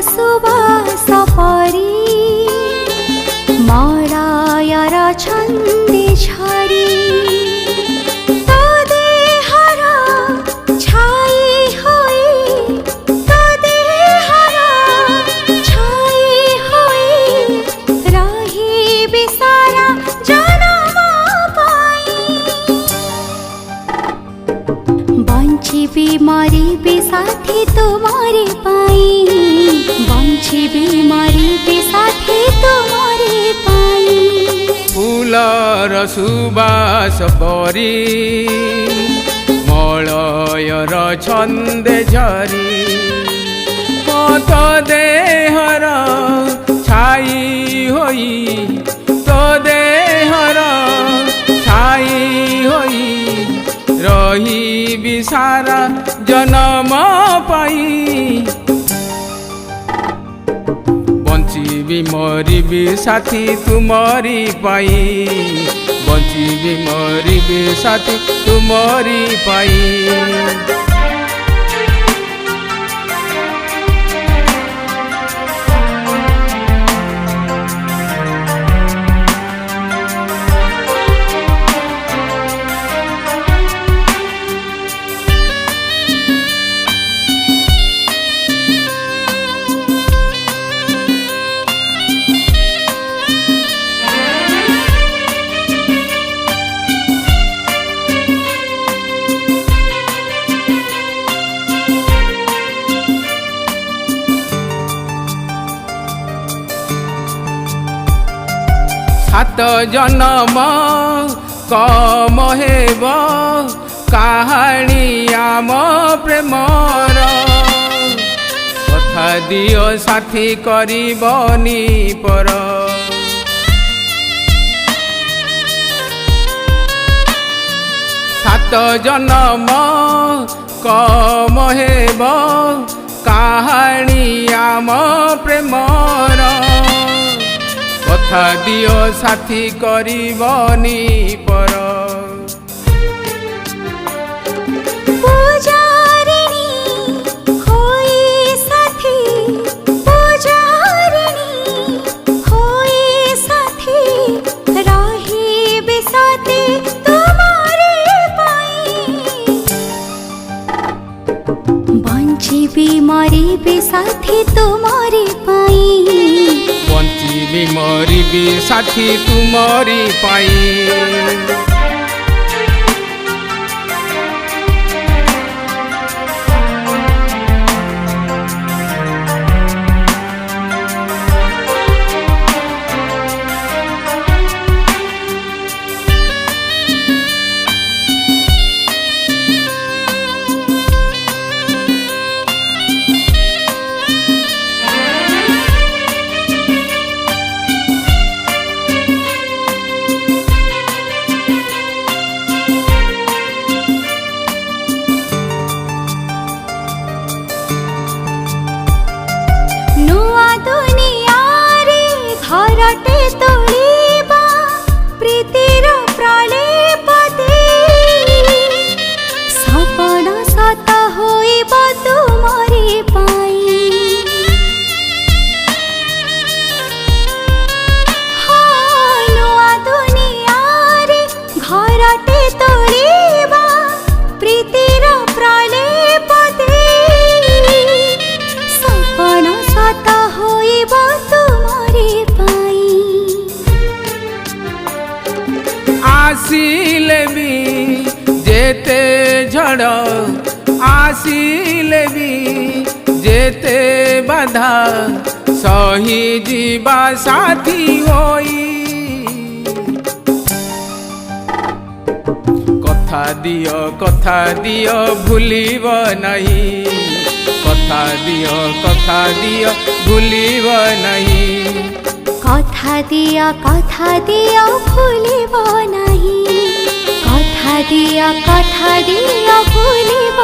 सुबास परी मलयर छन्दे झरी तो देहर छाई होई तो देहर छाई होई रही बिसारा जन्म पाई बंचिबी मरिबी साथी तुम्हारे पाई बंचिबी मरिबी साथी तुम्हारे पाई फूलर सुबास परी मलयर छन्दे झरी कत देहर छाई होई तो देहर छाई होई रही बिसारा जन्म पाई बंचिबी मरिबी साथी तुमरी पाई बंचिबी मरिबी साथी तुमरी पाई सात जन्म कम हेब कहानी आम प्रेमर कथा दियो साथी करबनी पर सात जन्म कम हेब कहानी आम प्रेमर कथा दियो साथी करबनी पर पूजारिणी होई साथी पूजारिणी होई साथी रही बिसाते तुम्हारे पाई बंचिबी मरिबी साथी तुम्हारे पाई बंचिबी मरिबी साथी तुमरी पाई घरटे तोड़ीबा प्रीतिर प्रलेप दे सपन सत होइब तुमरे पाई नुआ दुनिया रे घरटे तोड़ीबा प्रीतिर प्रलेप दे सपन सत होइब आसिले भी जेते झड़ आसिले भी जेते बाधा सही जीवा साथी होई कथा दियो भूलिब नहीं कथा दियो भूलिब नहीं कथा दिया भूलिब नहीं कथा दिया भूलिब